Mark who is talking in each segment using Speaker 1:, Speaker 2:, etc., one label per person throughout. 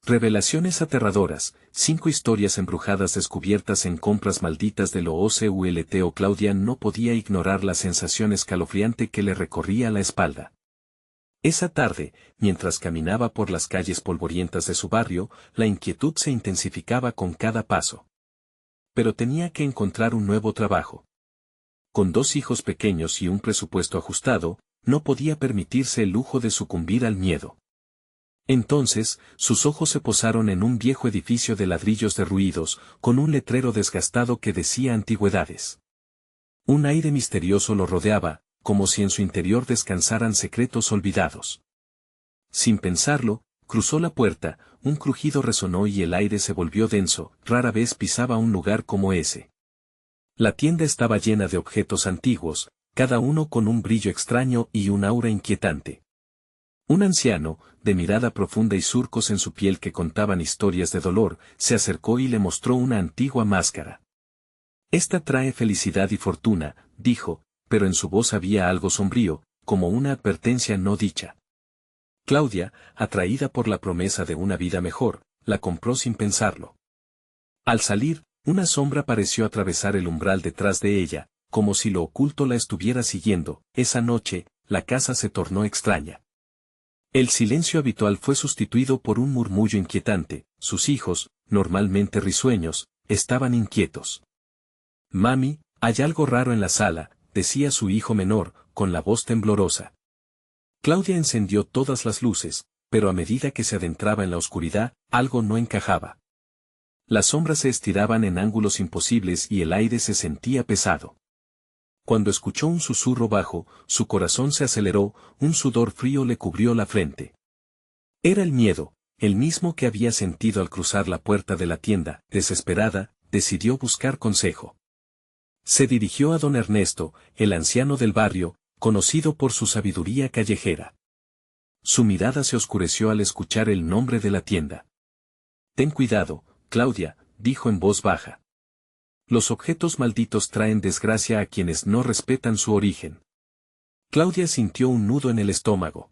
Speaker 1: Revelaciones aterradoras, 5 historias embrujadas descubiertas en compras malditas de lo OCULT. Claudia no podía ignorar la sensación escalofriante que le recorría la espalda. Esa tarde, mientras caminaba por las calles polvorientas de su barrio, la inquietud se intensificaba con cada paso. Pero tenía que encontrar un nuevo trabajo. Con 2 hijos pequeños y un presupuesto ajustado, no podía permitirse el lujo de sucumbir al miedo. Entonces, sus ojos se posaron en un viejo edificio de ladrillos derruidos, con un letrero desgastado que decía antigüedades. Un aire misterioso lo rodeaba, como si en su interior descansaran secretos olvidados. Sin pensarlo, cruzó la puerta, un crujido resonó y el aire se volvió denso, rara vez pisaba un lugar como ese. La tienda estaba llena de objetos antiguos, cada uno con un brillo extraño y un aura inquietante. Un anciano, de mirada profunda y surcos en su piel que contaban historias de dolor, se acercó y le mostró una antigua máscara. «Esta trae felicidad y fortuna», dijo, pero en su voz había algo sombrío, como una advertencia no dicha. Claudia, atraída por la promesa de una vida mejor, la compró sin pensarlo. Al salir, una sombra pareció atravesar el umbral detrás de ella, como si lo oculto la estuviera siguiendo. Esa noche, la casa se tornó extraña. El silencio habitual fue sustituido por un murmullo inquietante. Sus hijos, normalmente risueños, estaban inquietos. «Mami, hay algo raro en la sala», decía su hijo menor, con la voz temblorosa. Claudia encendió todas las luces, pero a medida que se adentraba en la oscuridad, algo no encajaba. Las sombras se estiraban en ángulos imposibles y el aire se sentía pesado. Cuando escuchó un susurro bajo, su corazón se aceleró, un sudor frío le cubrió la frente. Era el miedo, el mismo que había sentido al cruzar la puerta de la tienda. Desesperada, decidió buscar consejo. Se dirigió a don Ernesto, el anciano del barrio, conocido por su sabiduría callejera. Su mirada se oscureció al escuchar el nombre de la tienda. «Ten cuidado, Claudia», dijo en voz baja. «Los objetos malditos traen desgracia a quienes no respetan su origen». Claudia sintió un nudo en el estómago.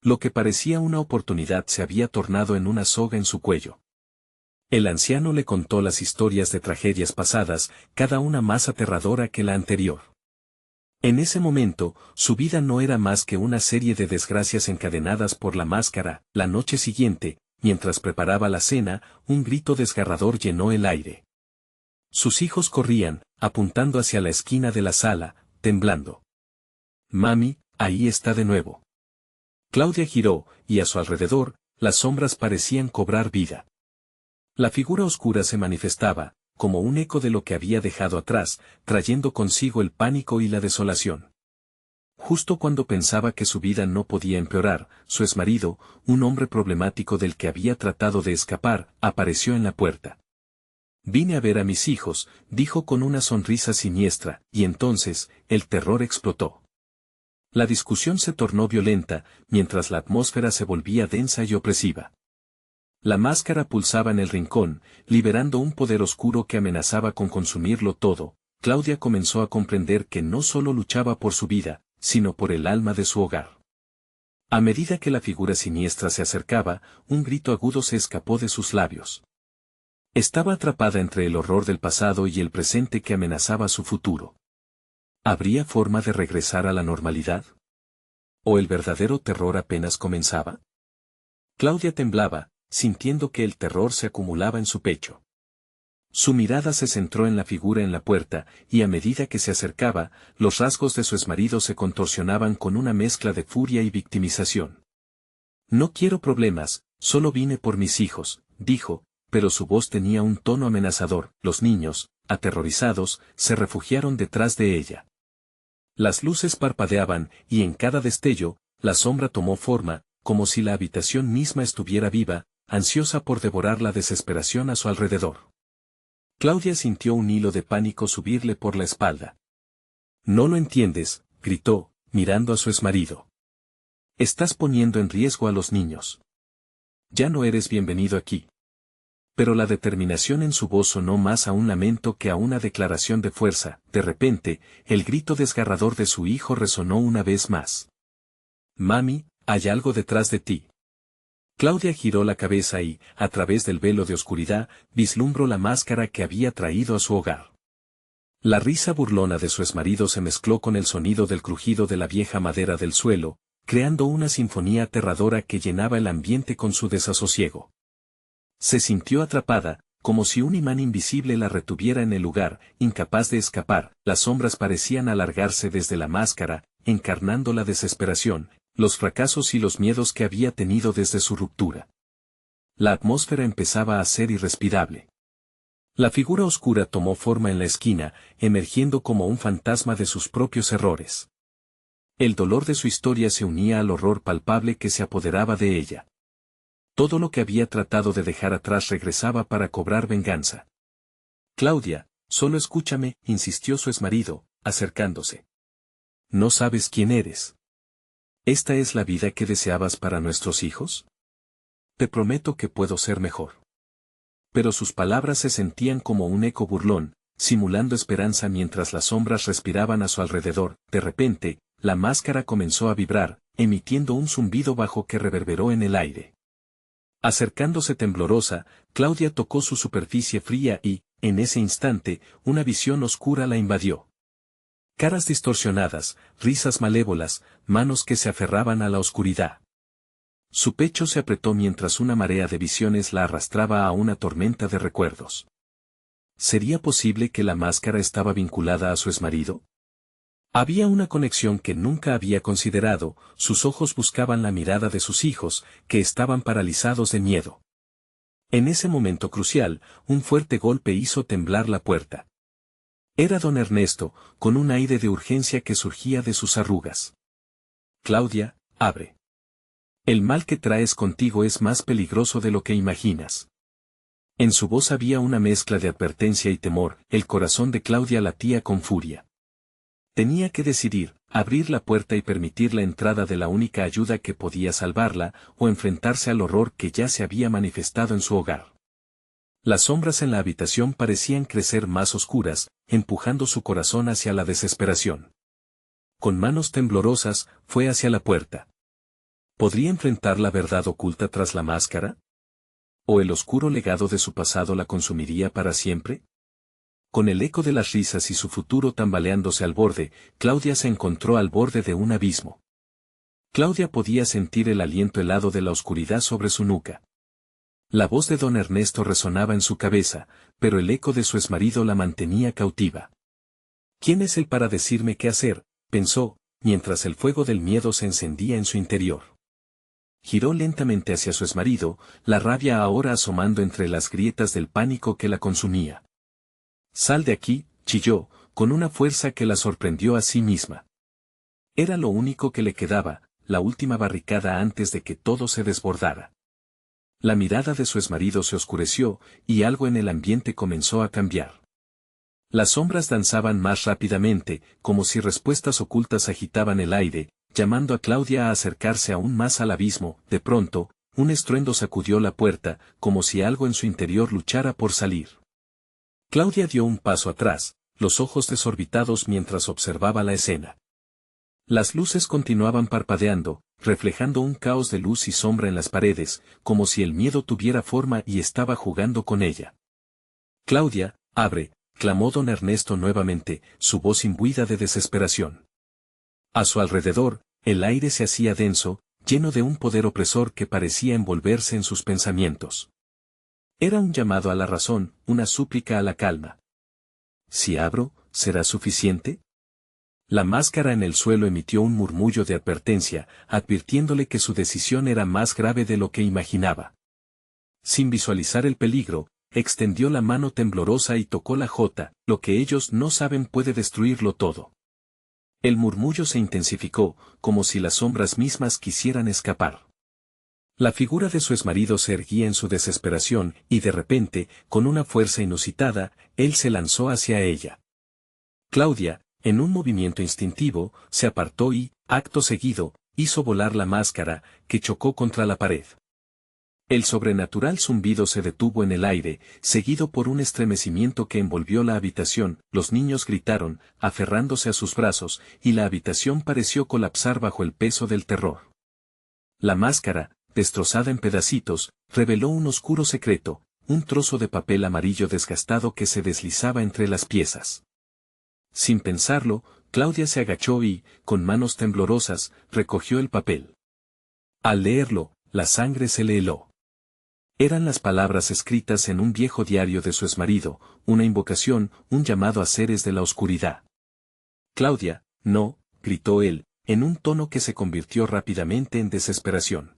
Speaker 1: Lo que parecía una oportunidad se había tornado en una soga en su cuello. El anciano le contó las historias de tragedias pasadas, cada una más aterradora que la anterior. En ese momento, su vida no era más que una serie de desgracias encadenadas por la máscara. La noche siguiente, mientras preparaba la cena, un grito desgarrador llenó el aire. Sus hijos corrían, apuntando hacia la esquina de la sala, temblando. «Mami, ahí está de nuevo». Claudia giró, y a su alrededor, las sombras parecían cobrar vida. La figura oscura se manifestaba, como un eco de lo que había dejado atrás, trayendo consigo el pánico y la desolación. Justo cuando pensaba que su vida no podía empeorar, su exmarido, un hombre problemático del que había tratado de escapar, apareció en la puerta. «Vine a ver a mis hijos», dijo con una sonrisa siniestra, y entonces, el terror explotó. La discusión se tornó violenta, mientras la atmósfera se volvía densa y opresiva. La máscara pulsaba en el rincón, liberando un poder oscuro que amenazaba con consumirlo todo. Claudia comenzó a comprender que no solo luchaba por su vida, sino por el alma de su hogar. A medida que la figura siniestra se acercaba, un grito agudo se escapó de sus labios. Estaba atrapada entre el horror del pasado y el presente que amenazaba su futuro. ¿Habría forma de regresar a la normalidad? ¿O el verdadero terror apenas comenzaba? Claudia temblaba, sintiendo que el terror se acumulaba en su pecho. Su mirada se centró en la figura en la puerta, y a medida que se acercaba, los rasgos de su exmarido se contorsionaban con una mezcla de furia y victimización. «No quiero problemas, solo vine por mis hijos», dijo, pero su voz tenía un tono amenazador. Los niños, aterrorizados, se refugiaron detrás de ella. Las luces parpadeaban, y en cada destello, la sombra tomó forma, como si la habitación misma estuviera viva, ansiosa por devorar la desesperación a su alrededor. Claudia sintió un hilo de pánico subirle por la espalda. «No lo entiendes», gritó, mirando a su exmarido. «Estás poniendo en riesgo a los niños. Ya no eres bienvenido aquí». Pero la determinación en su voz sonó más a un lamento que a una declaración de fuerza. De repente, el grito desgarrador de su hijo resonó una vez más. «Mami, hay algo detrás de ti». Claudia giró la cabeza y, a través del velo de oscuridad, vislumbró la máscara que había traído a su hogar. La risa burlona de su exmarido se mezcló con el sonido del crujido de la vieja madera del suelo, creando una sinfonía aterradora que llenaba el ambiente con su desasosiego. Se sintió atrapada, como si un imán invisible la retuviera en el lugar, incapaz de escapar. Las sombras parecían alargarse desde la máscara, encarnando la desesperación, los fracasos y los miedos que había tenido desde su ruptura. La atmósfera empezaba a ser irrespirable. La figura oscura tomó forma en la esquina, emergiendo como un fantasma de sus propios errores. El dolor de su historia se unía al horror palpable que se apoderaba de ella. Todo lo que había tratado de dejar atrás regresaba para cobrar venganza. Claudia, solo escúchame, insistió su exmarido, acercándose. ¿No sabes quién eres? ¿Esta es la vida que deseabas para nuestros hijos? Te prometo que puedo ser mejor. Pero sus palabras se sentían como un eco burlón, simulando esperanza mientras las sombras respiraban a su alrededor. De repente, la máscara comenzó a vibrar, emitiendo un zumbido bajo que reverberó en el aire. Acercándose temblorosa, Claudia tocó su superficie fría y, en ese instante, una visión oscura la invadió. Caras distorsionadas, risas malévolas, manos que se aferraban a la oscuridad. Su pecho se apretó mientras una marea de visiones la arrastraba a una tormenta de recuerdos. ¿Sería posible que la máscara estaba vinculada a su exmarido? Había una conexión que nunca había considerado. Sus ojos buscaban la mirada de sus hijos, que estaban paralizados de miedo. En ese momento crucial, un fuerte golpe hizo temblar la puerta. Era don Ernesto, con un aire de urgencia que surgía de sus arrugas. Claudia, abre. El mal que traes contigo es más peligroso de lo que imaginas. En su voz había una mezcla de advertencia y temor. El corazón de Claudia latía con furia. Tenía que decidir, abrir la puerta y permitir la entrada de la única ayuda que podía salvarla, o enfrentarse al horror que ya se había manifestado en su hogar. Las sombras en la habitación parecían crecer más oscuras, empujando su corazón hacia la desesperación. Con manos temblorosas, fue hacia la puerta. ¿Podría enfrentar la verdad oculta tras la máscara? ¿O el oscuro legado de su pasado la consumiría para siempre? Con el eco de las risas y su futuro tambaleándose al borde, Claudia se encontró al borde de un abismo. Claudia podía sentir el aliento helado de la oscuridad sobre su nuca. La voz de don Ernesto resonaba en su cabeza, pero el eco de su exmarido la mantenía cautiva. ¿Quién es él para decirme qué hacer?, pensó, mientras el fuego del miedo se encendía en su interior. Giró lentamente hacia su exmarido, la rabia ahora asomando entre las grietas del pánico que la consumía. «Sal de aquí», chilló, con una fuerza que la sorprendió a sí misma. Era lo único que le quedaba, la última barricada antes de que todo se desbordara. La mirada de su exmarido se oscureció, y algo en el ambiente comenzó a cambiar. Las sombras danzaban más rápidamente, como si respuestas ocultas agitaban el aire, llamando a Claudia a acercarse aún más al abismo. De pronto, un estruendo sacudió la puerta, como si algo en su interior luchara por salir. Claudia dio un paso atrás, los ojos desorbitados mientras observaba la escena. Las luces continuaban parpadeando, reflejando un caos de luz y sombra en las paredes, como si el miedo tuviera forma y estaba jugando con ella. «Claudia, abre», clamó don Ernesto nuevamente, su voz imbuida de desesperación. A su alrededor, el aire se hacía denso, lleno de un poder opresor que parecía envolverse en sus pensamientos. Era un llamado a la razón, una súplica a la calma. «Si abro, ¿será suficiente?». La máscara en el suelo emitió un murmullo de advertencia, advirtiéndole que su decisión era más grave de lo que imaginaba. Sin visualizar el peligro, extendió la mano temblorosa y tocó la jota. «Lo que ellos no saben puede destruirlo todo». El murmullo se intensificó, como si las sombras mismas quisieran escapar. La figura de su exmarido se erguía en su desesperación, y de repente, con una fuerza inusitada, él se lanzó hacia ella. Claudia, en un movimiento instintivo, se apartó y, acto seguido, hizo volar la máscara, que chocó contra la pared. El sobrenatural zumbido se detuvo en el aire, seguido por un estremecimiento que envolvió la habitación. Los niños gritaron, aferrándose a sus brazos, y la habitación pareció colapsar bajo el peso del terror. La máscara, destrozada en pedacitos, reveló un oscuro secreto, un trozo de papel amarillo desgastado que se deslizaba entre las piezas. Sin pensarlo, Claudia se agachó y, con manos temblorosas, recogió el papel. Al leerlo, la sangre se le heló. Eran las palabras escritas en un viejo diario de su exmarido, una invocación, un llamado a seres de la oscuridad. Claudia, no, gritó él, en un tono que se convirtió rápidamente en desesperación.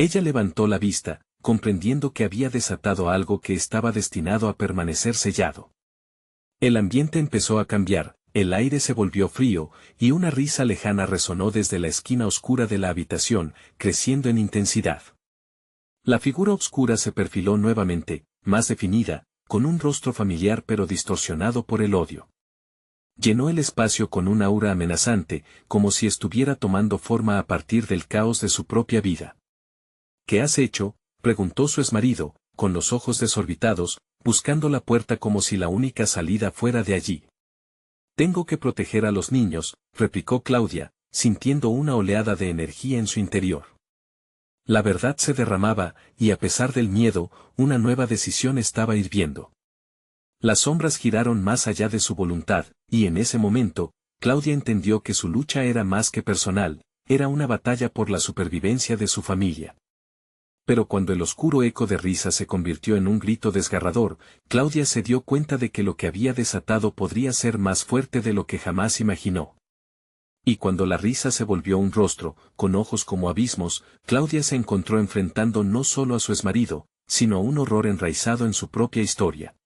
Speaker 1: Ella levantó la vista, comprendiendo que había desatado algo que estaba destinado a permanecer sellado. El ambiente empezó a cambiar, el aire se volvió frío, y una risa lejana resonó desde la esquina oscura de la habitación, creciendo en intensidad. La figura oscura se perfiló nuevamente, más definida, con un rostro familiar pero distorsionado por el odio. Llenó el espacio con un aura amenazante, como si estuviera tomando forma a partir del caos de su propia vida. ¿Qué has hecho?, preguntó su exmarido, con los ojos desorbitados, buscando la puerta como si la única salida fuera de allí. Tengo que proteger a los niños, replicó Claudia, sintiendo una oleada de energía en su interior. La verdad se derramaba, y a pesar del miedo, una nueva decisión estaba hirviendo. Las sombras giraron más allá de su voluntad, y en ese momento, Claudia entendió que su lucha era más que personal, era una batalla por la supervivencia de su familia. Pero cuando el oscuro eco de risa se convirtió en un grito desgarrador, Claudia se dio cuenta de que lo que había desatado podría ser más fuerte de lo que jamás imaginó. Y cuando la risa se volvió un rostro, con ojos como abismos, Claudia se encontró enfrentando no solo a su exmarido, sino a un horror enraizado en su propia historia.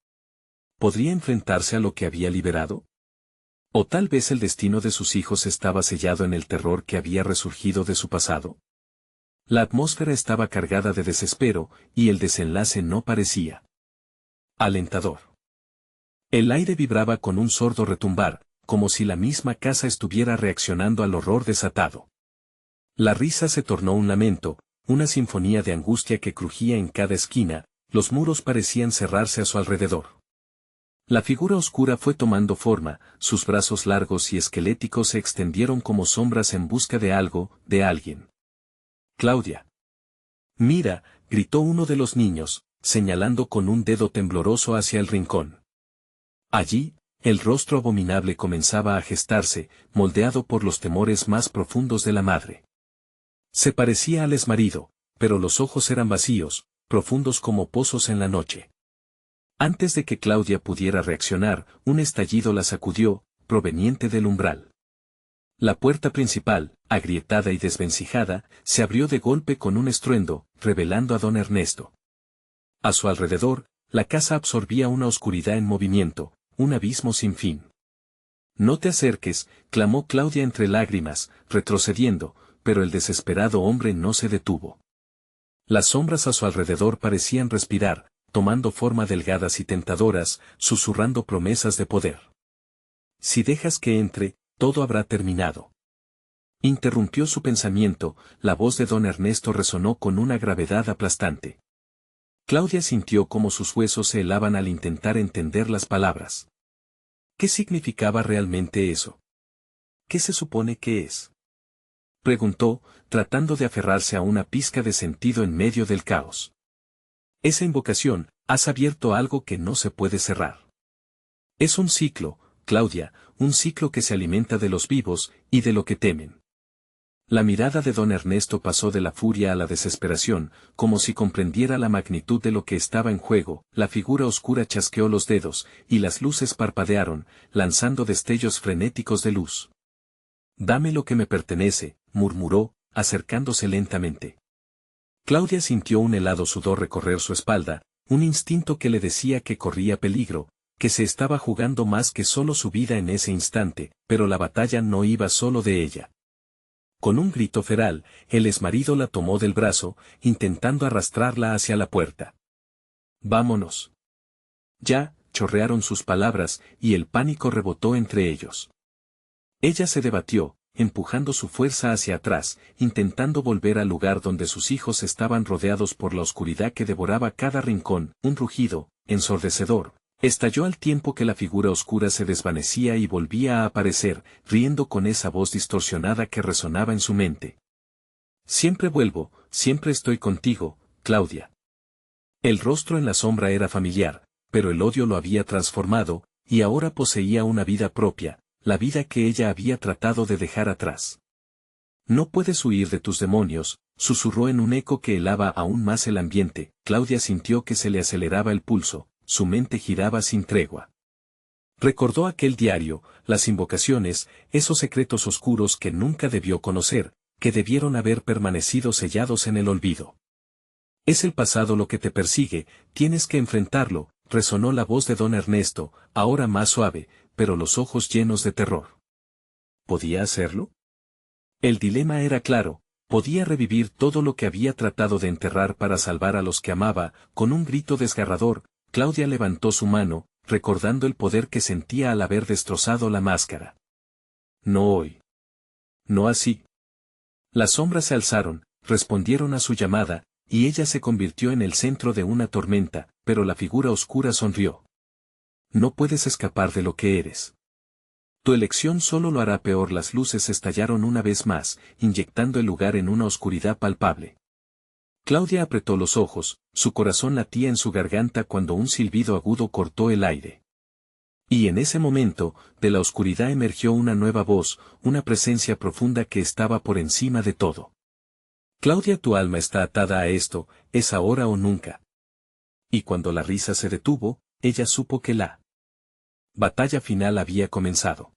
Speaker 1: ¿Podría enfrentarse a lo que había liberado? ¿O tal vez el destino de sus hijos estaba sellado en el terror que había resurgido de su pasado? La atmósfera estaba cargada de desespero, y el desenlace no parecía alentador. El aire vibraba con un sordo retumbar, como si la misma casa estuviera reaccionando al horror desatado. La risa se tornó un lamento, una sinfonía de angustia que crujía en cada esquina, los muros parecían cerrarse a su alrededor. La figura oscura fue tomando forma, sus brazos largos y esqueléticos se extendieron como sombras en busca de algo, de alguien. Claudia. Mira, gritó uno de los niños, señalando con un dedo tembloroso hacia el rincón. Allí, el rostro abominable comenzaba a gestarse, moldeado por los temores más profundos de la madre. Se parecía al exmarido, pero los ojos eran vacíos, profundos como pozos en la noche. Antes de que Claudia pudiera reaccionar, un estallido la sacudió, proveniente del umbral. La puerta principal, agrietada y desvencijada, se abrió de golpe con un estruendo, revelando a don Ernesto. A su alrededor, la casa absorbía una oscuridad en movimiento, un abismo sin fin. No te acerques, clamó Claudia entre lágrimas, retrocediendo, pero el desesperado hombre no se detuvo. Las sombras a su alrededor parecían respirar, tomando forma delgadas y tentadoras, susurrando promesas de poder. Si dejas que entre, todo habrá terminado. Interrumpió su pensamiento, la voz de don Ernesto resonó con una gravedad aplastante. Claudia sintió cómo sus huesos se helaban al intentar entender las palabras. ¿Qué significaba realmente eso? ¿Qué se supone que es? Preguntó, tratando de aferrarse a una pizca de sentido en medio del caos. Esa invocación, has abierto algo que no se puede cerrar. Es un ciclo, Claudia, un ciclo que se alimenta de los vivos, y de lo que temen. La mirada de don Ernesto pasó de la furia a la desesperación, como si comprendiera la magnitud de lo que estaba en juego, la figura oscura chasqueó los dedos, y las luces parpadearon, lanzando destellos frenéticos de luz. Dame lo que me pertenece, murmuró, acercándose lentamente. Claudia sintió un helado sudor recorrer su espalda, un instinto que le decía que corría peligro, que se estaba jugando más que solo su vida en ese instante, pero la batalla no iba solo de ella. Con un grito feral, el exmarido la tomó del brazo, intentando arrastrarla hacia la puerta. «Vámonos». Ya, chorrearon sus palabras, y el pánico rebotó entre ellos. Ella se debatió, empujando su fuerza hacia atrás, intentando volver al lugar donde sus hijos estaban rodeados por la oscuridad que devoraba cada rincón. Un rugido, ensordecedor, estalló al tiempo que la figura oscura se desvanecía y volvía a aparecer, riendo con esa voz distorsionada que resonaba en su mente. Siempre vuelvo, siempre estoy contigo, Claudia. El rostro en la sombra era familiar, pero el odio lo había transformado, y ahora poseía una vida propia, la vida que ella había tratado de dejar atrás. No puedes huir de tus demonios, susurró en un eco que helaba aún más el ambiente. Claudia sintió que se le aceleraba el pulso, su mente giraba sin tregua. Recordó aquel diario, las invocaciones, esos secretos oscuros que nunca debió conocer, que debieron haber permanecido sellados en el olvido. Es el pasado lo que te persigue, tienes que enfrentarlo, resonó la voz de don Ernesto, ahora más suave, pero los ojos llenos de terror. ¿Podía hacerlo? El dilema era claro, podía revivir todo lo que había tratado de enterrar para salvar a los que amaba. Con un grito desgarrador, Claudia levantó su mano, recordando el poder que sentía al haber destrozado la máscara. No hoy. No así. Las sombras se alzaron, respondieron a su llamada, y ella se convirtió en el centro de una tormenta, pero la figura oscura sonrió. No puedes escapar de lo que eres. Tu elección solo lo hará peor. Las luces estallaron una vez más, inyectando el lugar en una oscuridad palpable. Claudia apretó los ojos, su corazón latía en su garganta cuando un silbido agudo cortó el aire. Y en ese momento, de la oscuridad emergió una nueva voz, una presencia profunda que estaba por encima de todo. Claudia, tu alma está atada a esto, es ahora o nunca. Y cuando la risa se detuvo, ella supo que la batalla final había comenzado.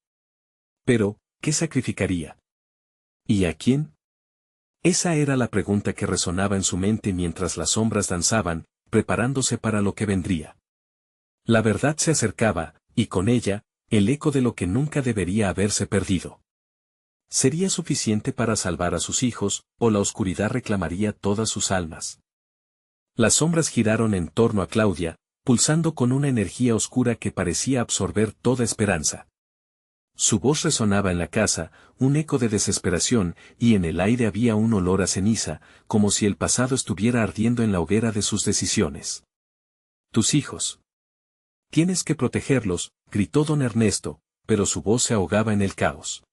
Speaker 1: Pero, ¿qué sacrificaría? ¿Y a quién? Esa era la pregunta que resonaba en su mente mientras las sombras danzaban, preparándose para lo que vendría. La verdad se acercaba, y con ella, el eco de lo que nunca debería haberse perdido. ¿Sería suficiente para salvar a sus hijos, o la oscuridad reclamaría todas sus almas? Las sombras giraron en torno a Claudia, pulsando con una energía oscura que parecía absorber toda esperanza. Su voz resonaba en la casa, un eco de desesperación, y en el aire había un olor a ceniza, como si el pasado estuviera ardiendo en la hoguera de sus decisiones. Tus hijos. Tienes que protegerlos, gritó don Ernesto, pero su voz se ahogaba en el caos.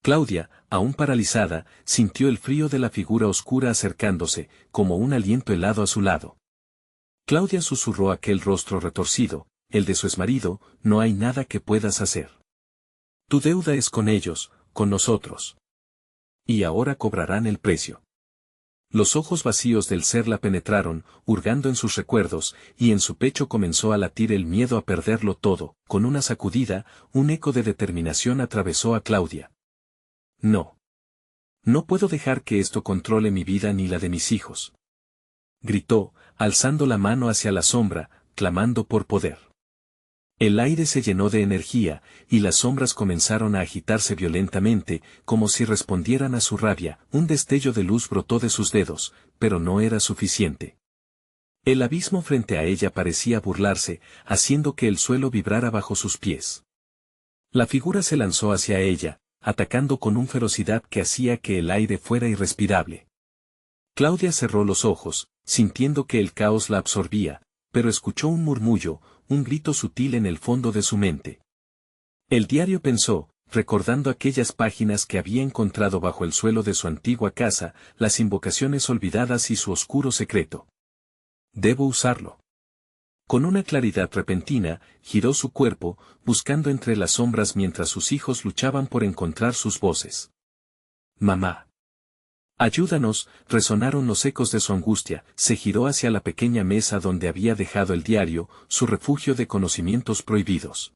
Speaker 1: Claudia, aún paralizada, sintió el frío de la figura oscura acercándose, como un aliento helado a su lado. Claudia susurró aquel rostro retorcido, el de su exmarido, no hay nada que puedas hacer. Tu deuda es con ellos, con nosotros. Y ahora cobrarán el precio. Los ojos vacíos del ser la penetraron, hurgando en sus recuerdos, y en su pecho comenzó a latir el miedo a perderlo todo. Con una sacudida, un eco de determinación atravesó a Claudia. No. No puedo dejar que esto controle mi vida ni la de mis hijos. Gritó, alzando la mano hacia la sombra, clamando por poder. El aire se llenó de energía, y las sombras comenzaron a agitarse violentamente, como si respondieran a su rabia. Un destello de luz brotó de sus dedos, pero no era suficiente. El abismo frente a ella parecía burlarse, haciendo que el suelo vibrara bajo sus pies. La figura se lanzó hacia ella, atacando con una ferocidad que hacía que el aire fuera irrespirable. Claudia cerró los ojos, sintiendo que el caos la absorbía, pero escuchó un murmullo, un grito sutil en el fondo de su mente. El diario pensó, recordando aquellas páginas que había encontrado bajo el suelo de su antigua casa, las invocaciones olvidadas y su oscuro secreto. Debo usarlo. Con una claridad repentina, giró su cuerpo, buscando entre las sombras mientras sus hijos luchaban por encontrar sus voces. Mamá. Ayúdanos, resonaron los ecos de su angustia. Se giró hacia la pequeña mesa donde había dejado el diario, su refugio de conocimientos prohibidos.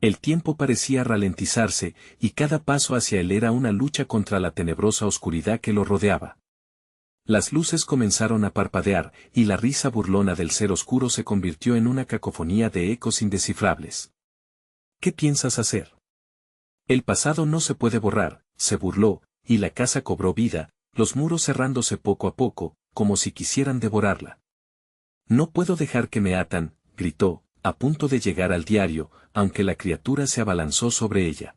Speaker 1: El tiempo parecía ralentizarse, y cada paso hacia él era una lucha contra la tenebrosa oscuridad que lo rodeaba. Las luces comenzaron a parpadear, y la risa burlona del ser oscuro se convirtió en una cacofonía de ecos indescifrables. ¿Qué piensas hacer? El pasado no se puede borrar, se burló, y la casa cobró vida, los muros cerrándose poco a poco, como si quisieran devorarla. No puedo dejar que me atan, gritó, a punto de llegar al diario, aunque la criatura se abalanzó sobre ella.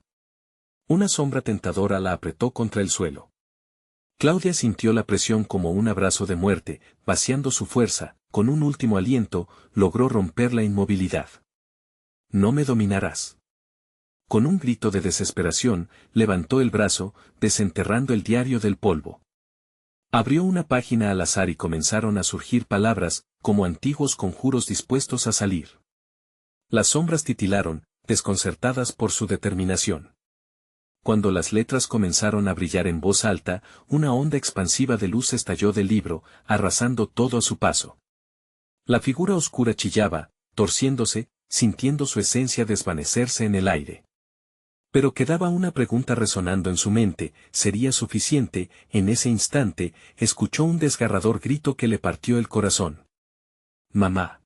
Speaker 1: Una sombra tentadora la apretó contra el suelo. Claudia sintió la presión como un abrazo de muerte, vaciando su fuerza, con un último aliento, logró romper la inmovilidad. No me dominarás. Con un grito de desesperación, levantó el brazo, desenterrando el diario del polvo. Abrió una página al azar y comenzaron a surgir palabras, como antiguos conjuros dispuestos a salir. Las sombras titilaron, desconcertadas por su determinación. Cuando las letras comenzaron a brillar en voz alta, una onda expansiva de luz estalló del libro, arrasando todo a su paso. La figura oscura chillaba, torciéndose, sintiendo su esencia desvanecerse en el aire. Pero quedaba una pregunta resonando en su mente, ¿sería suficiente? En ese instante, escuchó un desgarrador grito que le partió el corazón. ¡Mamá!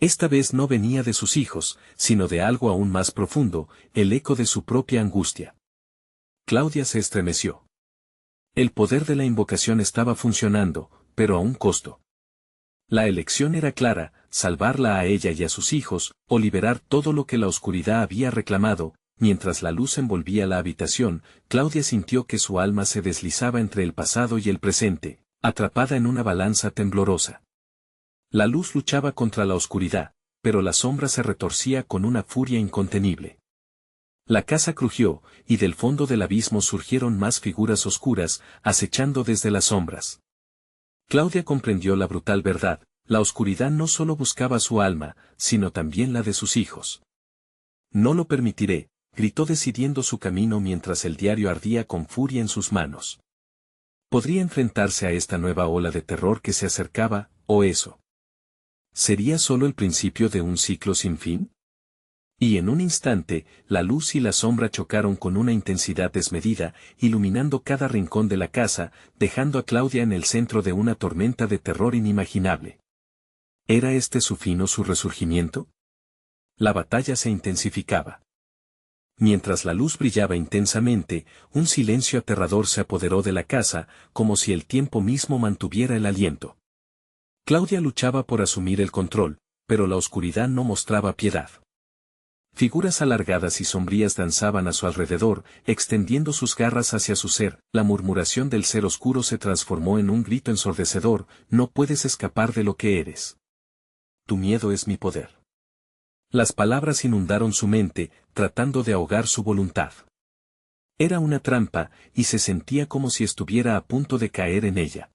Speaker 1: Esta vez no venía de sus hijos, sino de algo aún más profundo, el eco de su propia angustia. Claudia se estremeció. El poder de la invocación estaba funcionando, pero a un costo. La elección era clara, salvarla a ella y a sus hijos, o liberar todo lo que la oscuridad había reclamado. Mientras la luz envolvía la habitación, Claudia sintió que su alma se deslizaba entre el pasado y el presente, atrapada en una balanza temblorosa. La luz luchaba contra la oscuridad, pero la sombra se retorcía con una furia incontenible. La casa crujió, y del fondo del abismo surgieron más figuras oscuras, acechando desde las sombras. Claudia comprendió la brutal verdad, la oscuridad no solo buscaba su alma, sino también la de sus hijos. No lo permitiré, gritó decidiendo su camino mientras el diario ardía con furia en sus manos. ¿Podría enfrentarse a esta nueva ola de terror que se acercaba, o eso? ¿Sería solo el principio de un ciclo sin fin? Y en un instante, la luz y la sombra chocaron con una intensidad desmedida, iluminando cada rincón de la casa, dejando a Claudia en el centro de una tormenta de terror inimaginable. ¿Era este su fin o su resurgimiento? La batalla se intensificaba. Mientras la luz brillaba intensamente, un silencio aterrador se apoderó de la casa, como si el tiempo mismo mantuviera el aliento. Claudia luchaba por asumir el control, pero la oscuridad no mostraba piedad. Figuras alargadas y sombrías danzaban a su alrededor, extendiendo sus garras hacia su ser. La murmuración del ser oscuro se transformó en un grito ensordecedor: no puedes escapar de lo que eres. Tu miedo es mi poder. Las palabras inundaron su mente, tratando de ahogar su voluntad. Era una trampa, y se sentía como si estuviera a punto de caer en ella.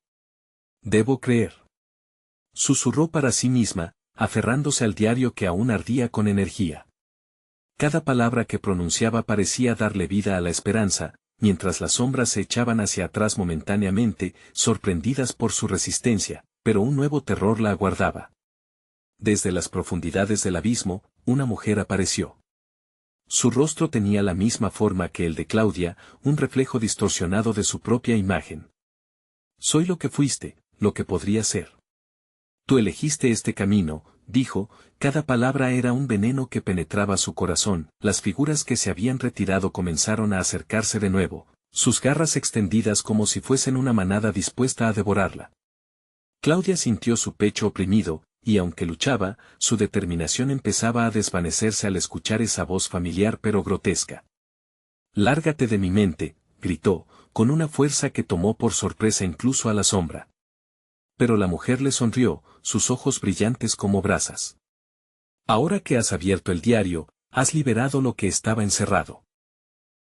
Speaker 1: Debo creer. Susurró para sí misma, aferrándose al diario que aún ardía con energía. Cada palabra que pronunciaba parecía darle vida a la esperanza, mientras las sombras se echaban hacia atrás momentáneamente, sorprendidas por su resistencia, pero un nuevo terror la aguardaba. Desde las profundidades del abismo, una mujer apareció. Su rostro tenía la misma forma que el de Claudia, un reflejo distorsionado de su propia imagen. Soy lo que fuiste, lo que podría ser. Tú elegiste este camino, dijo, cada palabra era un veneno que penetraba su corazón. Las figuras que se habían retirado comenzaron a acercarse de nuevo, sus garras extendidas como si fuesen una manada dispuesta a devorarla. Claudia sintió su pecho oprimido, y aunque luchaba, su determinación empezaba a desvanecerse al escuchar esa voz familiar pero grotesca. «Lárgate de mi mente», gritó, con una fuerza que tomó por sorpresa incluso a la sombra. Pero la mujer le sonrió, sus ojos brillantes como brasas. «Ahora que has abierto el diario, has liberado lo que estaba encerrado.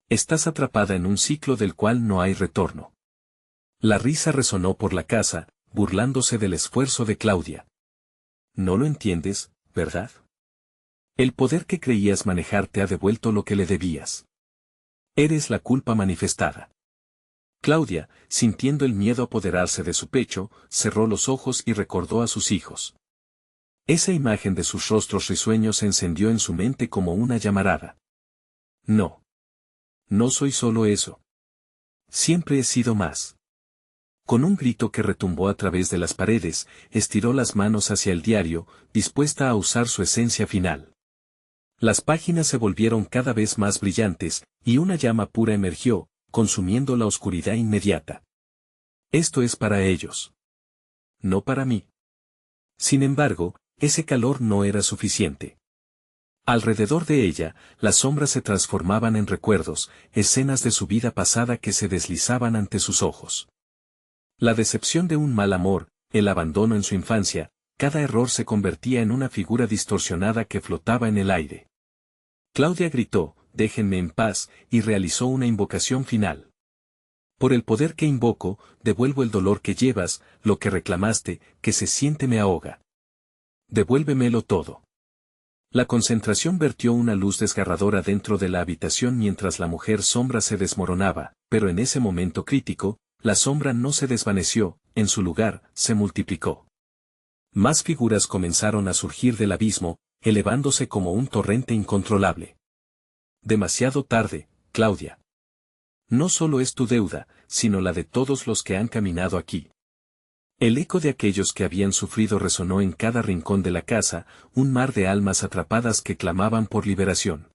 Speaker 1: Estás atrapada en un ciclo del cual no hay retorno». La risa resonó por la casa, burlándose del esfuerzo de Claudia. No lo entiendes, ¿verdad? El poder que creías manejar te ha devuelto lo que le debías. Eres la culpa manifestada. Claudia, sintiendo el miedo apoderarse de su pecho, cerró los ojos y recordó a sus hijos. Esa imagen de sus rostros risueños se encendió en su mente como una llamarada. No. No soy solo eso. Siempre he sido más. Con un grito que retumbó a través de las paredes, estiró las manos hacia el diario, dispuesta a usar su esencia final. Las páginas se volvieron cada vez más brillantes, y una llama pura emergió, consumiendo la oscuridad inmediata. Esto es para ellos. No para mí. Sin embargo, ese calor no era suficiente. Alrededor de ella, las sombras se transformaban en recuerdos, escenas de su vida pasada que se deslizaban ante sus ojos. La decepción de un mal amor, el abandono en su infancia, cada error se convertía en una figura distorsionada que flotaba en el aire. Claudia gritó, «Déjenme en paz», y realizó una invocación final. Por el poder que invoco, devuelvo el dolor que llevas, lo que reclamaste, que se siente me ahoga. Devuélvemelo todo. La concentración vertió una luz desgarradora dentro de la habitación mientras la mujer sombra se desmoronaba, pero en ese momento crítico, la sombra no se desvaneció, en su lugar, se multiplicó. Más figuras comenzaron a surgir del abismo, elevándose como un torrente incontrolable. Demasiado tarde, Claudia. No solo es tu deuda, sino la de todos los que han caminado aquí. El eco de aquellos que habían sufrido resonó en cada rincón de la casa, un mar de almas atrapadas que clamaban por liberación.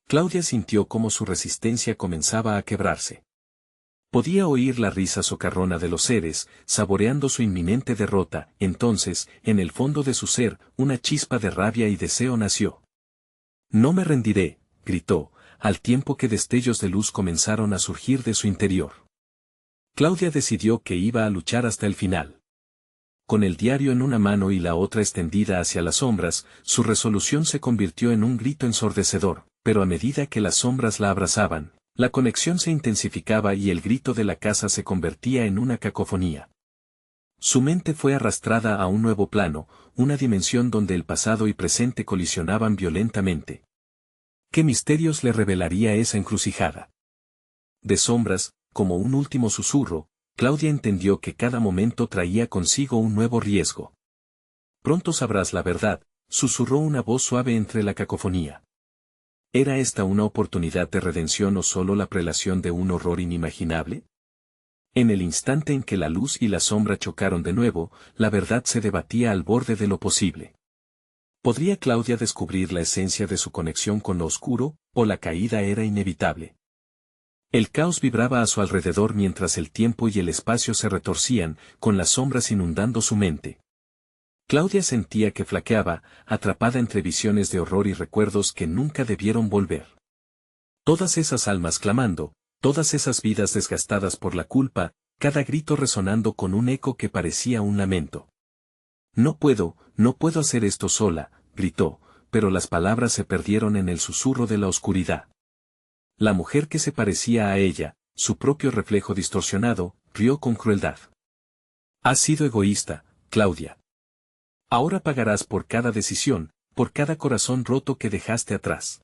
Speaker 1: Claudia sintió cómo su resistencia comenzaba a quebrarse. Podía oír la risa socarrona de los seres, saboreando su inminente derrota. Entonces, en el fondo de su ser, una chispa de rabia y deseo nació. No me rendiré, gritó, al tiempo que destellos de luz comenzaron a surgir de su interior. Claudia decidió que iba a luchar hasta el final. Con el diario en una mano y la otra extendida hacia las sombras, su resolución se convirtió en un grito ensordecedor, pero a medida que las sombras la abrazaban, la conexión se intensificaba y el grito de la casa se convertía en una cacofonía. Su mente fue arrastrada a un nuevo plano, una dimensión donde el pasado y presente colisionaban violentamente. ¿Qué misterios le revelaría esa encrucijada? De sombras, como un último susurro, Claudia entendió que cada momento traía consigo un nuevo riesgo. Pronto sabrás la verdad, susurró una voz suave entre la cacofonía. ¿Era esta una oportunidad de redención o solo la prelación de un horror inimaginable? En el instante en que la luz y la sombra chocaron de nuevo, la verdad se debatía al borde de lo posible. ¿Podría Claudia descubrir la esencia de su conexión con lo oscuro, o la caída era inevitable? El caos vibraba a su alrededor mientras el tiempo y el espacio se retorcían, con las sombras inundando su mente. Claudia sentía que flaqueaba, atrapada entre visiones de horror y recuerdos que nunca debieron volver. Todas esas almas clamando, todas esas vidas desgastadas por la culpa, cada grito resonando con un eco que parecía un lamento. No puedo hacer esto sola, gritó, pero las palabras se perdieron en el susurro de la oscuridad. La mujer que se parecía a ella, su propio reflejo distorsionado, rió con crueldad. Has sido egoísta, Claudia. Ahora pagarás por cada decisión, por cada corazón roto que dejaste atrás.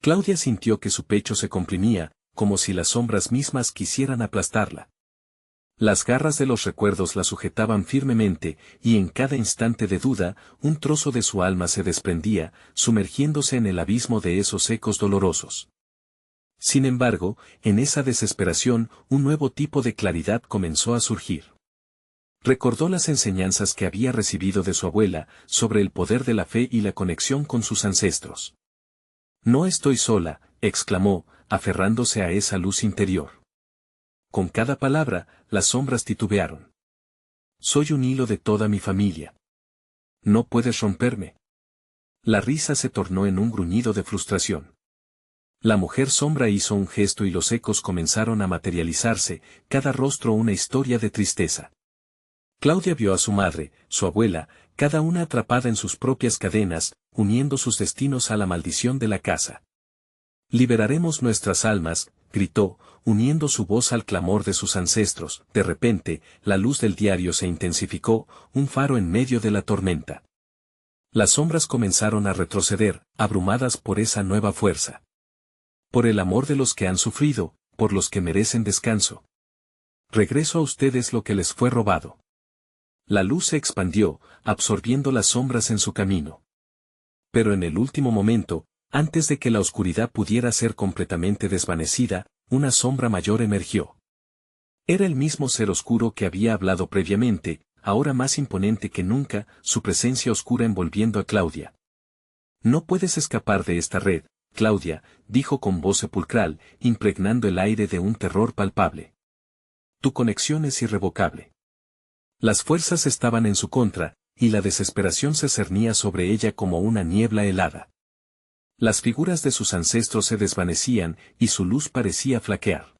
Speaker 1: Claudia sintió que su pecho se comprimía, como si las sombras mismas quisieran aplastarla. Las garras de los recuerdos la sujetaban firmemente, y en cada instante de duda, un trozo de su alma se desprendía, sumergiéndose en el abismo de esos ecos dolorosos. Sin embargo, en esa desesperación, un nuevo tipo de claridad comenzó a surgir. Recordó las enseñanzas que había recibido de su abuela, sobre el poder de la fe y la conexión con sus ancestros. No estoy sola, exclamó, aferrándose a esa luz interior. Con cada palabra, las sombras titubearon. Soy un hilo de toda mi familia. No puedes romperme. La risa se tornó en un gruñido de frustración. La mujer sombra hizo un gesto y los ecos comenzaron a materializarse, cada rostro una historia de tristeza. Claudia vio a su madre, su abuela, cada una atrapada en sus propias cadenas, uniendo sus destinos a la maldición de la casa. Liberaremos nuestras almas, gritó, uniendo su voz al clamor de sus ancestros. De repente, la luz del diario se intensificó, un faro en medio de la tormenta. Las sombras comenzaron a retroceder, abrumadas por esa nueva fuerza. Por el amor de los que han sufrido, por los que merecen descanso. Regreso a ustedes lo que les fue robado. La luz se expandió, absorbiendo las sombras en su camino. Pero en el último momento, antes de que la oscuridad pudiera ser completamente desvanecida, una sombra mayor emergió. Era el mismo ser oscuro que había hablado previamente, ahora más imponente que nunca, su presencia oscura envolviendo a Claudia. No puedes escapar de esta red, Claudia, dijo con voz sepulcral, impregnando el aire de un terror palpable. Tu conexión es irrevocable. Las fuerzas estaban en su contra, y la desesperación se cernía sobre ella como una niebla helada. Las figuras de sus ancestros se desvanecían, y su luz parecía flaquear.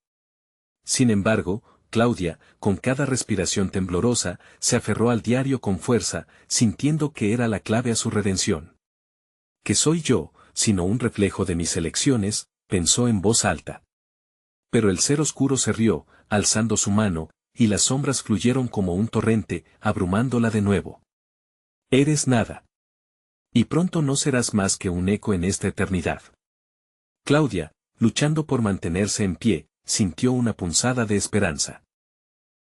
Speaker 1: Sin embargo, Claudia, con cada respiración temblorosa, se aferró al diario con fuerza, sintiendo que era la clave a su redención. ¿Qué soy yo, sino un reflejo de mis elecciones?, pensó en voz alta. Pero el ser oscuro se rió, alzando su mano, y las sombras fluyeron como un torrente, abrumándola de nuevo. Eres nada. Y pronto no serás más que un eco en esta eternidad. Claudia, luchando por mantenerse en pie, sintió una punzada de esperanza.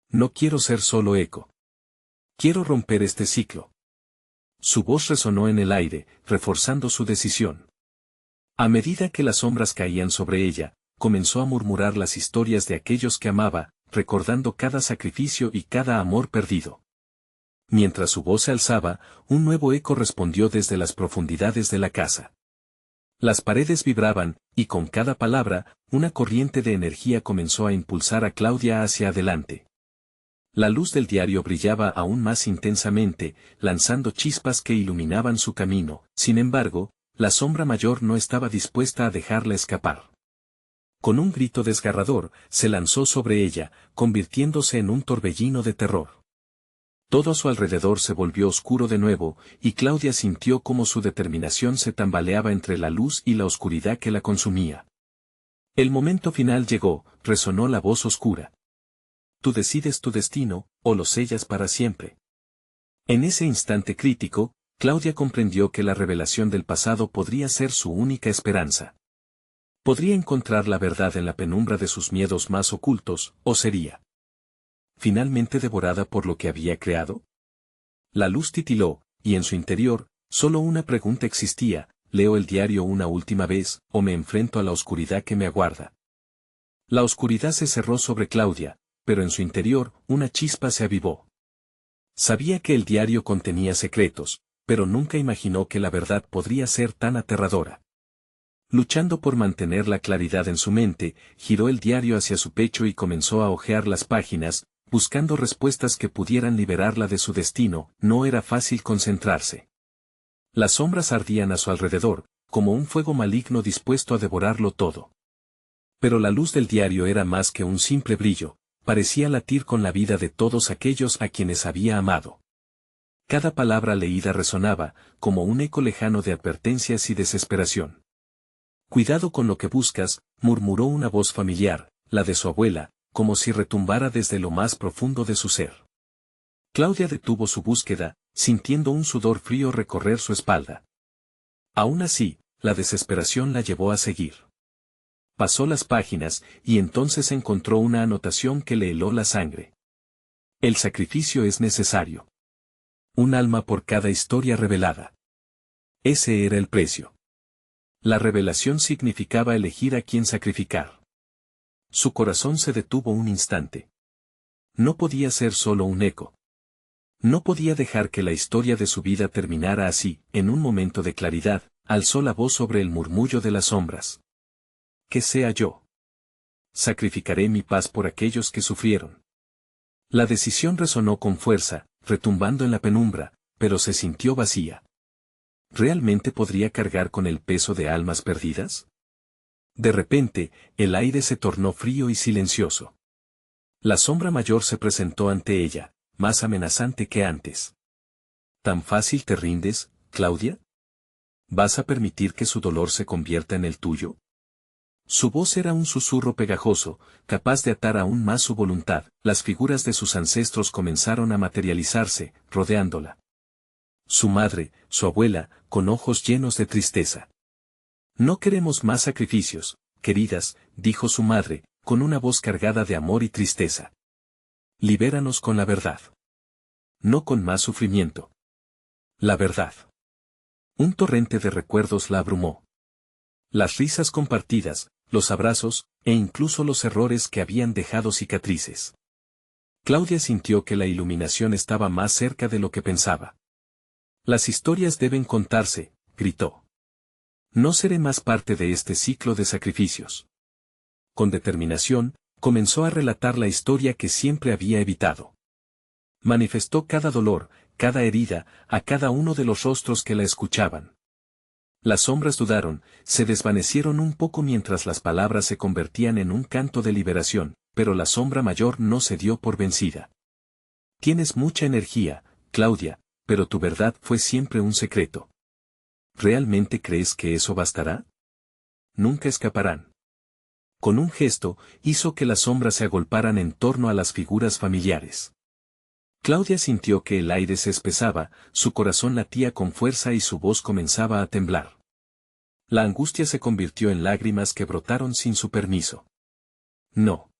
Speaker 1: No quiero ser solo eco. Quiero romper este ciclo. Su voz resonó en el aire, reforzando su decisión. A medida que las sombras caían sobre ella, comenzó a murmurar las historias de aquellos que amaba, recordando cada sacrificio y cada amor perdido. Mientras su voz se alzaba, un nuevo eco respondió desde las profundidades de la casa. Las paredes vibraban, y con cada palabra, una corriente de energía comenzó a impulsar a Claudia hacia adelante. La luz del diario brillaba aún más intensamente, lanzando chispas que iluminaban su camino. Sin embargo, la sombra mayor no estaba dispuesta a dejarla escapar. Con un grito desgarrador, se lanzó sobre ella, convirtiéndose en un torbellino de terror. Todo a su alrededor se volvió oscuro de nuevo, y Claudia sintió cómo su determinación se tambaleaba entre la luz y la oscuridad que la consumía. El momento final llegó, resonó la voz oscura. Tú decides tu destino, o lo sellas para siempre. En ese instante crítico, Claudia comprendió que la revelación del pasado podría ser su única esperanza. Podría encontrar la verdad en la penumbra de sus miedos más ocultos, o sería finalmente devorada por lo que había creado. La luz titiló, y en su interior, solo una pregunta existía: ¿leo el diario una última vez, o me enfrento a la oscuridad que me aguarda? La oscuridad se cerró sobre Claudia, pero en su interior, una chispa se avivó. Sabía que el diario contenía secretos, pero nunca imaginó que la verdad podría ser tan aterradora. Luchando por mantener la claridad en su mente, giró el diario hacia su pecho y comenzó a hojear las páginas, buscando respuestas que pudieran liberarla de su destino. No era fácil concentrarse. Las sombras ardían a su alrededor, como un fuego maligno dispuesto a devorarlo todo. Pero la luz del diario era más que un simple brillo, parecía latir con la vida de todos aquellos a quienes había amado. Cada palabra leída resonaba, como un eco lejano de advertencias y desesperación. Cuidado con lo que buscas, murmuró una voz familiar, la de su abuela, como si retumbara desde lo más profundo de su ser. Claudia detuvo su búsqueda, sintiendo un sudor frío recorrer su espalda. Aún así, la desesperación la llevó a seguir. Pasó las páginas, y entonces encontró una anotación que le heló la sangre. El sacrificio es necesario. Un alma por cada historia revelada. Ese era el precio. La revelación significaba elegir a quién sacrificar. Su corazón se detuvo un instante. No podía ser solo un eco. No podía dejar que la historia de su vida terminara así. En un momento de claridad, alzó la voz sobre el murmullo de las sombras. Que sea yo. Sacrificaré mi paz por aquellos que sufrieron. La decisión resonó con fuerza, retumbando en la penumbra, pero se sintió vacía. ¿Realmente podría cargar con el peso de almas perdidas? De repente, el aire se tornó frío y silencioso. La sombra mayor se presentó ante ella, más amenazante que antes. ¿Tan fácil te rindes, Claudia? ¿Vas a permitir que su dolor se convierta en el tuyo? Su voz era un susurro pegajoso, capaz de atar aún más su voluntad. Las figuras de sus ancestros comenzaron a materializarse, rodeándola. Su madre, su abuela, con ojos llenos de tristeza. No queremos más sacrificios, queridas, dijo su madre, con una voz cargada de amor y tristeza. Libéranos con la verdad. No con más sufrimiento. La verdad. Un torrente de recuerdos la abrumó. Las risas compartidas, los abrazos, e incluso los errores que habían dejado cicatrices. Claudia sintió que la iluminación estaba más cerca de lo que pensaba. Las historias deben contarse, gritó. No seré más parte de este ciclo de sacrificios. Con determinación, comenzó a relatar la historia que siempre había evitado. Manifestó cada dolor, cada herida, a cada uno de los rostros que la escuchaban. Las sombras dudaron, se desvanecieron un poco mientras las palabras se convertían en un canto de liberación, pero la sombra mayor no se dio por vencida. Tienes mucha energía, Claudia, pero tu verdad fue siempre un secreto. ¿Realmente crees que eso bastará? Nunca escaparán. Con un gesto, hizo que las sombras se agolparan en torno a las figuras familiares. Claudia sintió que el aire se espesaba, su corazón latía con fuerza y su voz comenzaba a temblar. La angustia se convirtió en lágrimas que brotaron sin su permiso. No.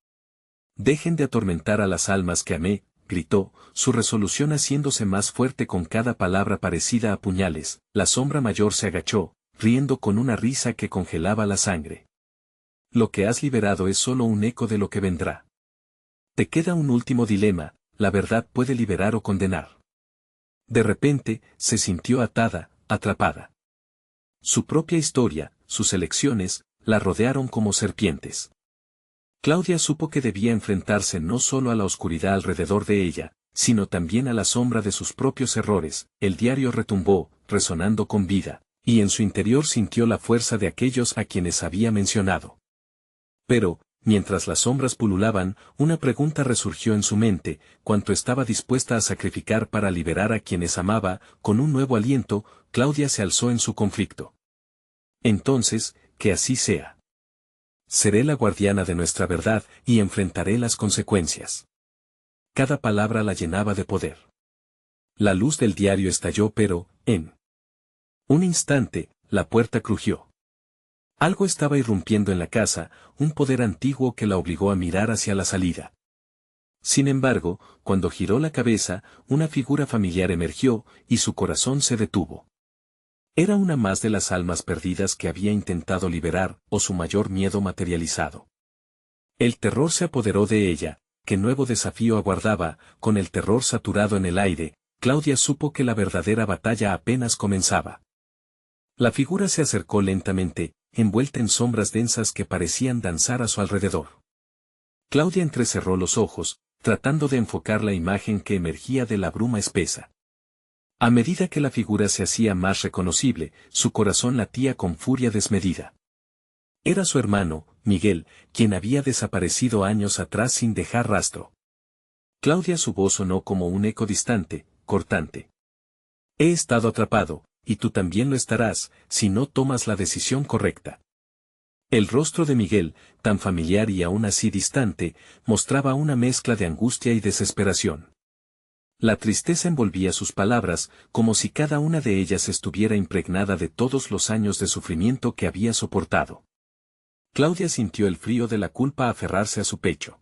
Speaker 1: Dejen de atormentar a las almas que amé, gritó, su resolución haciéndose más fuerte con cada palabra parecida a puñales. La sombra mayor se agachó, riendo con una risa que congelaba la sangre. Lo que has liberado es solo un eco de lo que vendrá. Te queda un último dilema, la verdad puede liberar o condenar. De repente, se sintió atada, atrapada. Su propia historia, sus elecciones, la rodearon como serpientes. Claudia supo que debía enfrentarse no solo a la oscuridad alrededor de ella, sino también a la sombra de sus propios errores. El diario retumbó, resonando con vida, y en su interior sintió la fuerza de aquellos a quienes había mencionado. Pero, mientras las sombras pululaban, una pregunta resurgió en su mente: ¿cuánto estaba dispuesta a sacrificar para liberar a quienes amaba? Con un nuevo aliento, Claudia se alzó en su conflicto. Entonces, que así sea. Seré la guardiana de nuestra verdad, y enfrentaré las consecuencias. Cada palabra la llenaba de poder. La luz del diario estalló, pero, en un instante, la puerta crujió. Algo estaba irrumpiendo en la casa, un poder antiguo que la obligó a mirar hacia la salida. Sin embargo, cuando giró la cabeza, una figura familiar emergió, y su corazón se detuvo. Era una más de las almas perdidas que había intentado liberar, o su mayor miedo materializado. El terror se apoderó de ella. ¿Qué nuevo desafío aguardaba? Con el terror saturado en el aire, Claudia supo que la verdadera batalla apenas comenzaba. La figura se acercó lentamente, envuelta en sombras densas que parecían danzar a su alrededor. Claudia entrecerró los ojos, tratando de enfocar la imagen que emergía de la bruma espesa. A medida que la figura se hacía más reconocible, su corazón latía con furia desmedida. Era su hermano, Miguel, quien había desaparecido años atrás sin dejar rastro. Claudia, su voz sonó como un eco distante, cortante. He estado atrapado, y tú también lo estarás, si no tomas la decisión correcta. El rostro de Miguel, tan familiar y aún así distante, mostraba una mezcla de angustia y desesperación. La tristeza envolvía sus palabras, como si cada una de ellas estuviera impregnada de todos los años de sufrimiento que había soportado. Claudia sintió el frío de la culpa aferrarse a su pecho.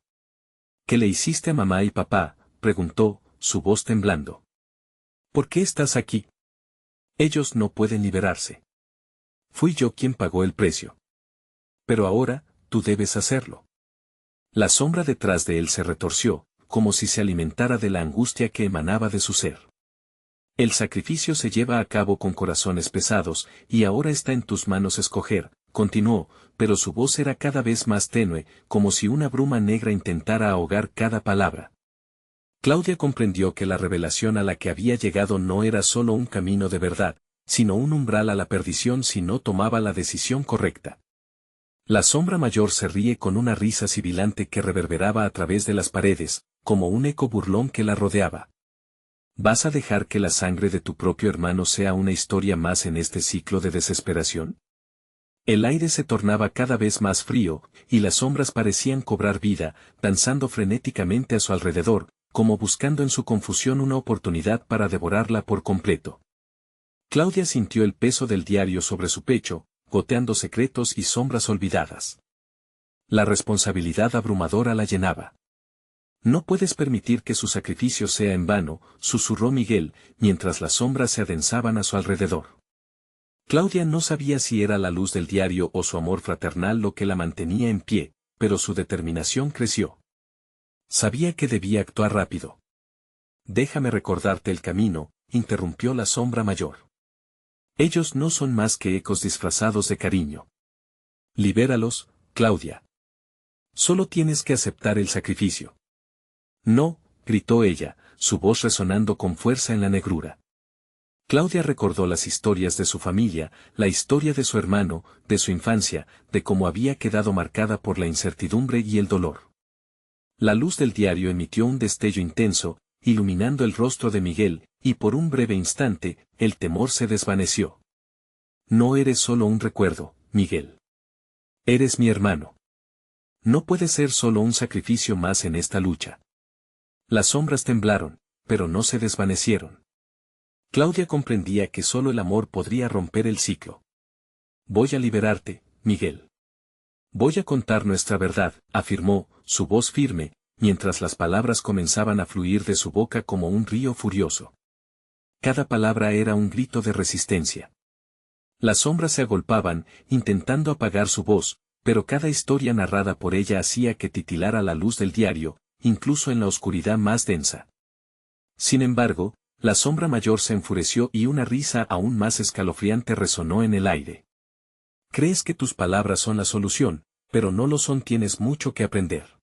Speaker 1: ¿Qué le hiciste a mamá y papá?, preguntó, su voz temblando. ¿Por qué estás aquí? Ellos no pueden liberarse. Fui yo quien pagó el precio. Pero ahora, tú debes hacerlo. La sombra detrás de él se retorció, como si se alimentara de la angustia que emanaba de su ser. El sacrificio se lleva a cabo con corazones pesados, y ahora está en tus manos escoger, continuó, pero su voz era cada vez más tenue, como si una bruma negra intentara ahogar cada palabra. Claudia comprendió que la revelación a la que había llegado no era solo un camino de verdad, sino un umbral a la perdición si no tomaba la decisión correcta. La sombra mayor se ríe con una risa sibilante que reverberaba a través de las paredes, como un eco burlón que la rodeaba. ¿Vas a dejar que la sangre de tu propio hermano sea una historia más en este ciclo de desesperación? El aire se tornaba cada vez más frío, y las sombras parecían cobrar vida, danzando frenéticamente a su alrededor, como buscando en su confusión una oportunidad para devorarla por completo. Claudia sintió el peso del diario sobre su pecho, goteando secretos y sombras olvidadas. La responsabilidad abrumadora la llenaba. No puedes permitir que su sacrificio sea en vano, susurró Miguel, mientras las sombras se adensaban a su alrededor. Claudia no sabía si era la luz del diario o su amor fraternal lo que la mantenía en pie, pero su determinación creció. Sabía que debía actuar rápido. Déjame recordarte el camino, interrumpió la sombra mayor. Ellos no son más que ecos disfrazados de cariño. Libéralos, Claudia. Solo tienes que aceptar el sacrificio. No, gritó ella, su voz resonando con fuerza en la negrura. Claudia recordó las historias de su familia, la historia de su hermano, de su infancia, de cómo había quedado marcada por la incertidumbre y el dolor. La luz del diario emitió un destello intenso, iluminando el rostro de Miguel, y por un breve instante, el temor se desvaneció. No eres solo un recuerdo, Miguel. Eres mi hermano. No puede ser solo un sacrificio más en esta lucha. Las sombras temblaron, pero no se desvanecieron. Claudia comprendía que solo el amor podría romper el ciclo. Voy a liberarte, Miguel. Voy a contar nuestra verdad, afirmó, su voz firme, mientras las palabras comenzaban a fluir de su boca como un río furioso. Cada palabra era un grito de resistencia. Las sombras se agolpaban, intentando apagar su voz, pero cada historia narrada por ella hacía que titilara la luz del diario, incluso en la oscuridad más densa. Sin embargo, la sombra mayor se enfureció y una risa aún más escalofriante resonó en el aire. Crees que tus palabras son la solución, pero no lo son, tienes mucho que aprender.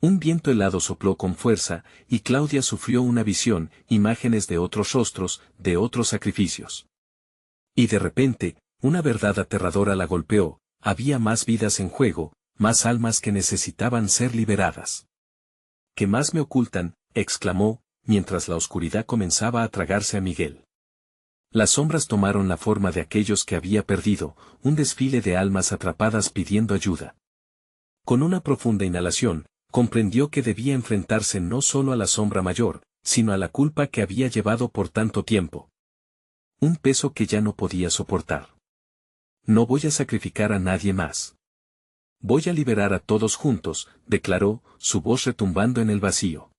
Speaker 1: Un viento helado sopló con fuerza, y Claudia sufrió una visión, imágenes de otros rostros, de otros sacrificios. Y de repente, una verdad aterradora la golpeó, había más vidas en juego, más almas que necesitaban ser liberadas. ¿Qué más me ocultan?, exclamó, mientras la oscuridad comenzaba a tragarse a Miguel. Las sombras tomaron la forma de aquellos que había perdido, un desfile de almas atrapadas pidiendo ayuda. Con una profunda inhalación, comprendió que debía enfrentarse no solo a la sombra mayor, sino a la culpa que había llevado por tanto tiempo. Un peso que ya no podía soportar. No voy a sacrificar a nadie más. Voy a liberar a todos juntos, declaró, su voz retumbando en el vacío.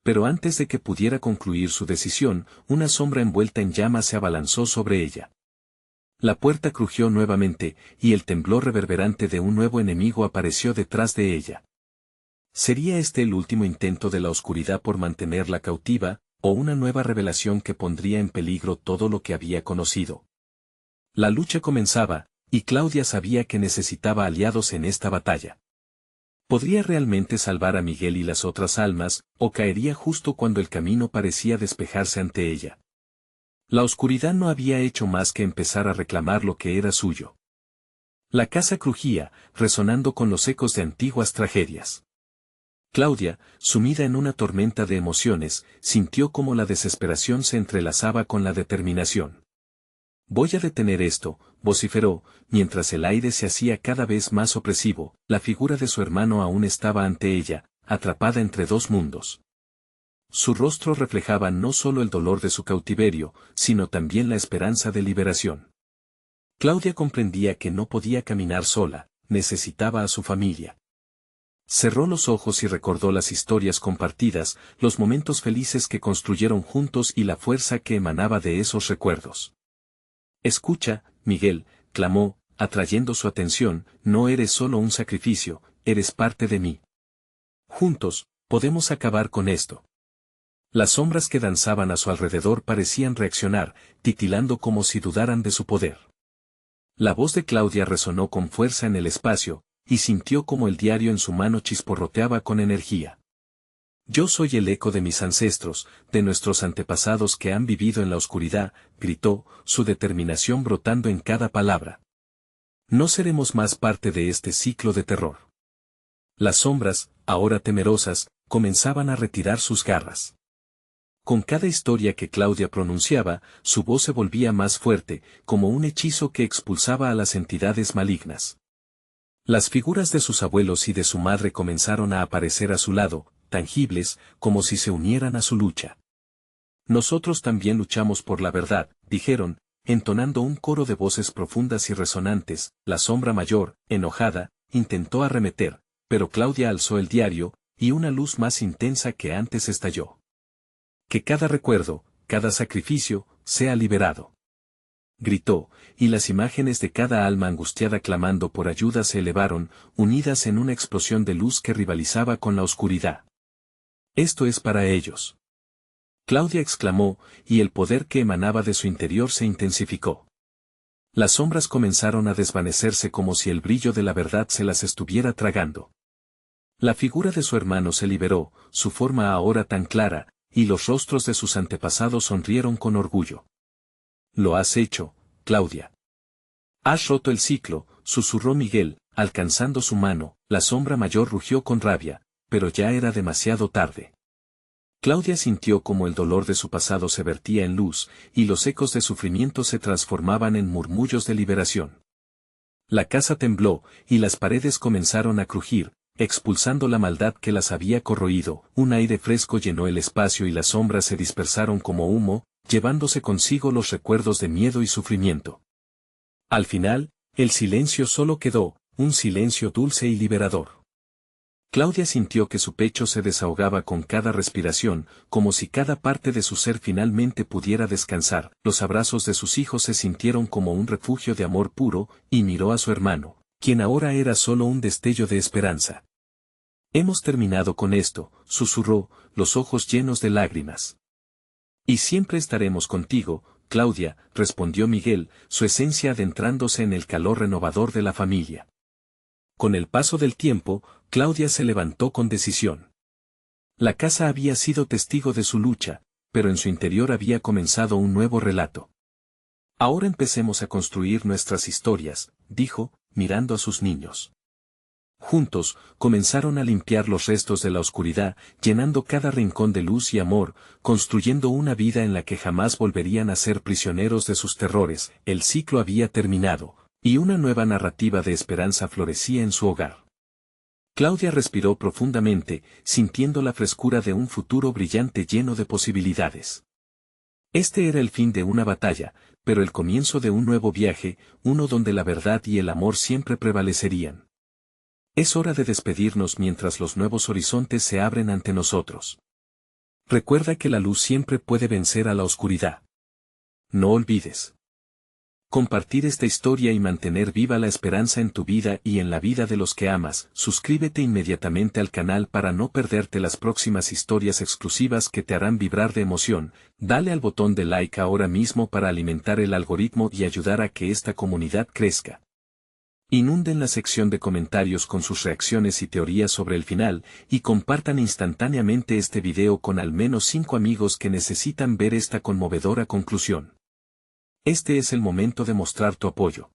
Speaker 1: Pero antes de que pudiera concluir su decisión, una sombra envuelta en llamas se abalanzó sobre ella. La puerta crujió nuevamente, y el temblor reverberante de un nuevo enemigo apareció detrás de ella. ¿Sería este el último intento de la oscuridad por mantenerla cautiva, o una nueva revelación que pondría en peligro todo lo que había conocido? La lucha comenzaba, y Claudia sabía que necesitaba aliados en esta batalla. ¿Podría realmente salvar a Miguel y las otras almas, o caería justo cuando el camino parecía despejarse ante ella? La oscuridad no había hecho más que empezar a reclamar lo que era suyo. La casa crujía, resonando con los ecos de antiguas tragedias. Claudia, sumida en una tormenta de emociones, sintió como la desesperación se entrelazaba con la determinación. Voy a detener esto, vociferó, mientras el aire se hacía cada vez más opresivo, la figura de su hermano aún estaba ante ella, atrapada entre dos mundos. Su rostro reflejaba no solo el dolor de su cautiverio, sino también la esperanza de liberación. Claudia comprendía que no podía caminar sola, necesitaba a su familia. Cerró los ojos y recordó las historias compartidas, los momentos felices que construyeron juntos y la fuerza que emanaba de esos recuerdos. Escucha, Miguel, clamó, atrayendo su atención, no eres solo un sacrificio, eres parte de mí. Juntos, podemos acabar con esto. Las sombras que danzaban a su alrededor parecían reaccionar, titilando como si dudaran de su poder. La voz de Claudia resonó con fuerza en el espacio, y sintió como el diario en su mano chisporroteaba con energía. Yo soy el eco de mis ancestros, de nuestros antepasados que han vivido en la oscuridad, gritó, su determinación brotando en cada palabra. No seremos más parte de este ciclo de terror. Las sombras, ahora temerosas, comenzaban a retirar sus garras. Con cada historia que Claudia pronunciaba, su voz se volvía más fuerte, como un hechizo que expulsaba a las entidades malignas. Las figuras de sus abuelos y de su madre comenzaron a aparecer a su lado, tangibles, como si se unieran a su lucha. Nosotros también luchamos por la verdad, dijeron, entonando un coro de voces profundas y resonantes. La sombra mayor, enojada, intentó arremeter, pero Claudia alzó el diario, y una luz más intensa que antes estalló. Que cada recuerdo, cada sacrificio, sea liberado. Gritó, y las imágenes de cada alma angustiada clamando por ayuda se elevaron, unidas en una explosión de luz que rivalizaba con la oscuridad. Esto es para ellos. Claudia exclamó, y el poder que emanaba de su interior se intensificó. Las sombras comenzaron a desvanecerse como si el brillo de la verdad se las estuviera tragando. La figura de su hermano se liberó, su forma ahora tan clara, y los rostros de sus antepasados sonrieron con orgullo. Lo has hecho, Claudia. Has roto el ciclo, susurró Miguel, alcanzando su mano. La sombra mayor rugió con rabia, pero ya era demasiado tarde. Claudia sintió como el dolor de su pasado se vertía en luz, y los ecos de sufrimiento se transformaban en murmullos de liberación. La casa tembló, y las paredes comenzaron a crujir, expulsando la maldad que las había corroído. Un aire fresco llenó el espacio y las sombras se dispersaron como humo, llevándose consigo los recuerdos de miedo y sufrimiento. Al final, el silencio solo quedó, un silencio dulce y liberador. Claudia sintió que su pecho se desahogaba con cada respiración, como si cada parte de su ser finalmente pudiera descansar. Los abrazos de sus hijos se sintieron como un refugio de amor puro, y miró a su hermano, quien ahora era solo un destello de esperanza. Hemos terminado con esto, susurró, los ojos llenos de lágrimas. Y siempre estaremos contigo, Claudia, respondió Miguel, su esencia adentrándose en el calor renovador de la familia. Con el paso del tiempo, Claudia se levantó con decisión. La casa había sido testigo de su lucha, pero en su interior había comenzado un nuevo relato. Ahora empecemos a construir nuestras historias, dijo, mirando a sus niños. Juntos, comenzaron a limpiar los restos de la oscuridad, llenando cada rincón de luz y amor, construyendo una vida en la que jamás volverían a ser prisioneros de sus terrores. El ciclo había terminado, y una nueva narrativa de esperanza florecía en su hogar. Claudia respiró profundamente, sintiendo la frescura de un futuro brillante lleno de posibilidades. Este era el fin de una batalla, pero el comienzo de un nuevo viaje, uno donde la verdad y el amor siempre prevalecerían. Es hora de despedirnos mientras los nuevos horizontes se abren ante nosotros. Recuerda que la luz siempre puede vencer a la oscuridad. No olvides compartir esta historia y mantener viva la esperanza en tu vida y en la vida de los que amas. Suscríbete inmediatamente al canal para no perderte las próximas historias exclusivas que te harán vibrar de emoción. Dale al botón de like ahora mismo para alimentar el algoritmo y ayudar a que esta comunidad crezca. Inunden la sección de comentarios con sus reacciones y teorías sobre el final, y compartan instantáneamente este video con al menos 5 amigos que necesitan ver esta conmovedora conclusión. Este es el momento de mostrar tu apoyo.